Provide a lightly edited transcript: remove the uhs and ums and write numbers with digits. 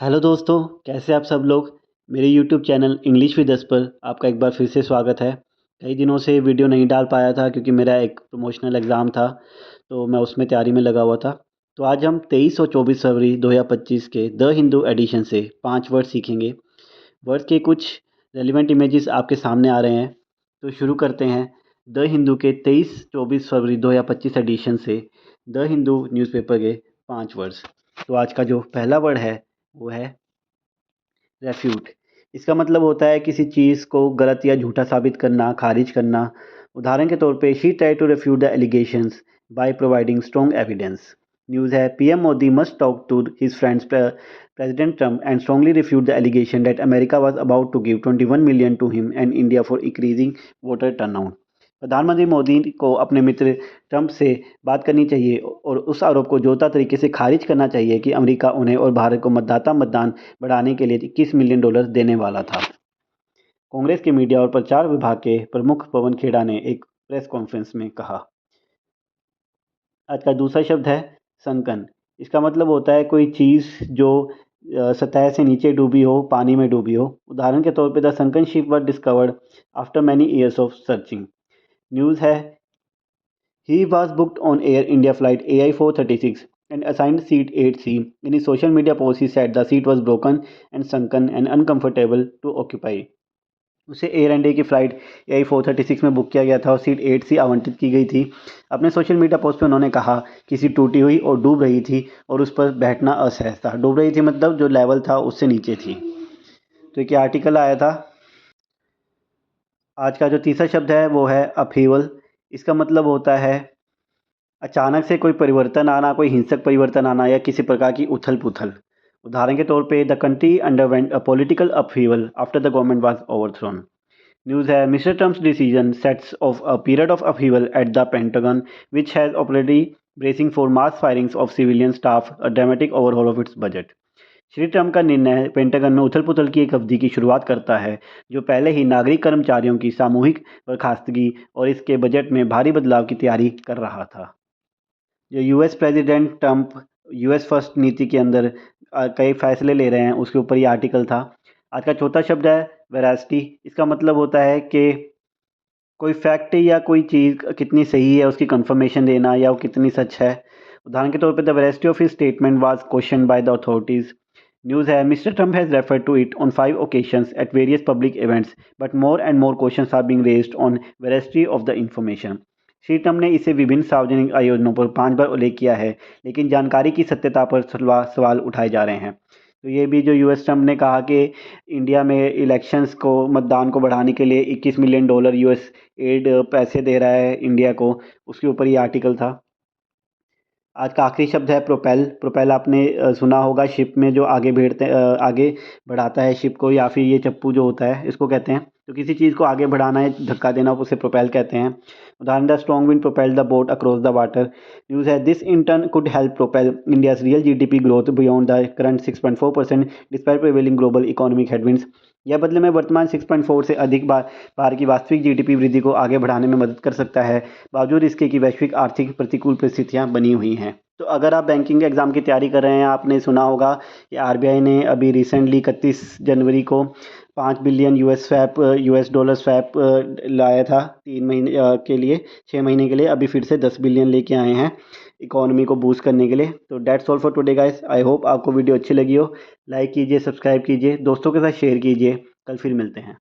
Hello दोस्तों, कैसे आप सब लोग। मेरे YouTube channel English with us पर आपका एक बार फिर से स्वागत है। कई दिनों से वीडियो नहीं डाल पाया था क्योंकि मेरा एक प्रमोशनल एग्ज़ाम था, तो मैं उसमें तैयारी में लगा हुआ था। तो आज हम 23 और 24 फरवरी 2025 के द हिंदू एडिशन से 5 वर्ड सीखेंगे। वर्ड्स के कुछ रेलिवेंट इमेजेस आपके सामने आ रहे हैं। तो शुरू करते हैं द हिंदू के 23-24 फरवरी 2025 एडिशन से द हिंदू न्यूज़पेपर के 5 वर्ड्स। तो आज का जो पहला वर्ड है वो है रेफ्यूट। इसका मतलब होता है किसी चीज़ को गलत या झूठा साबित करना, खारिज करना। उदाहरण के तौर पे she try to refute the allegations by providing strong evidence. News है PM Modi must talk to his friends president Trump and strongly refute the allegation that America was about to give 21 million to him and India for increasing voter turnout. प्रधानमंत्री मोदी को अपने मित्र Trump से बात करनी चाहिए और उस आरोप को जोरदार तरीके से खारिज करना चाहिए कि अमेरिका उन्हें और भारत को मतदान बढ़ाने के लिए $21 मिलियन देने वाला था। कांग्रेस के मीडिया और प्रचार विभाग के प्रमुख पवन खेड़ा ने एक प्रेस कॉन्फ्रेंस में कहा। आज का दूसरा शब्द है संकन। इसका मतलब होता है कोई चीज़ जो सतह से नीचे डूबी हो, पानी में डूबी हो। उदाहरण के तौर पे the sunken ship were discovered after many years of searching. News है he was booked on Air India flight AI 436 and assigned seat 8C. In his social media post, he said the seat was broken and sunken and uncomfortable to occupy. उसे air India की flight AI 436 में book किया गया था और seat 8C आवंटित की गई थी। अपने सोशल मीडिया पोस्ट पे उन्होंने कहा कि सीट टूटी हुई और डूब रही थी और उस पर बैठना असहज था। डूब रही थी मतलब जो लेवल था उससे नीचे थी। तो एक आर्टिकल आया था। आज का जो तीसरा शब्द है वो है अपहीवल। इसका मतलब होता है अचानक से कोई परिवर्तन आना, कोई हिंसक परिवर्तन आना या किसी प्रकार की उथल-पुथल। उदाहरण के तौर पे the country underwent a political upheaval after the government was overthrown. News है mister Trump's decision sets off a period of upheaval at the Pentagon which has already bracing for mass firings of civilian staff a dramatic overhaul of its budget. Shri Trump का निर्णय pentagon में उथल-पुथल की एक अवधि की शुरुआत करता है जो पहले ही नागरिक कर्मचारियों की सामूहिक बर्खास्तगी और इसके बजट में भारी बदलाव की तैयारी कर रहा था। जो US president Trump US first नीति के अंदर कई फैसले ले रहे हैं उसके ऊपर ये आर्टिकल था। आज का चौथा शब्द है वेरासिटी। इसका मतलब होता है कि कोई फैक्ट या कोई चीज़ कितनी सही है उसकी कंफर्मेशन देना या वो कितनी सच है। उदाहरण के तौर पे the veracity of his statement was question by the authorities. News है mister Trump has referred to it on 5 occasions at various public events but more and more questions are being raised on veracity of the information. Shri Trump ने इसे विभिन्न सार्वजनिक आयोजनों पर 5 बार उल्लेख किया है, लेकिन जानकारी की सत्यता पर सवाल उठाए जा रहे हैं। तो ये भी जो यूएस ट्रंप ने कहा कि इंडिया में इलेक्शंस को मतदान को बढ़ाने के लिए $21 मिलियन यूएस एड पैसे दे रहा है इंडिया को, उसके ऊपर ये आर्टिकल था। आज का आखिरी शब्द है प्रोपेल। प्रोपेल आपने सुना होगा शिप में जो आगे बढ़ाता है शिप को, या फिर ये चप्पू जो होता है इसको कहते हैं। तो किसी चीज़ को आगे बढ़ाना है, धक्का देना, उसे प्रोपेल कहते हैं। उदाहरण the strong wind propel the boat across the water. News है this in turn could help propel India's real GDP growth beyond the current 6.4% despite prevailing global economic headwinds. यह बदले में वर्तमान 6.4 से अधिक बार की वास्तविक जीडीपी वृद्धि को आगे बढ़ाने में मदद कर सकता है, बावजूद इसके कि वैश्विक आर्थिक प्रतिकूल परिस्थितियां बनी हुई हैं। तो अगर आप बैंकिंग एग्ज़ाम की तैयारी कर रहे हैं, आपने सुना होगा कि आरबीआई ने अभी रिसेंटली 31 जनवरी को 5 बिलियन यूएस डॉलर स्वैप लाया था 3 महीने के लिए, 6 महीने के लिए। अभी फिर से 10 बिलियन लेके आए हैं इकोनॉमी को बूस्ट करने के लिए। तो that's all for today guys. I hope आपको वीडियो अच्छी लगी हो। लाइक कीजिए, सब्सक्राइब कीजिए, दोस्तों के साथ शेयर कीजिए। कल फिर मिलते हैं।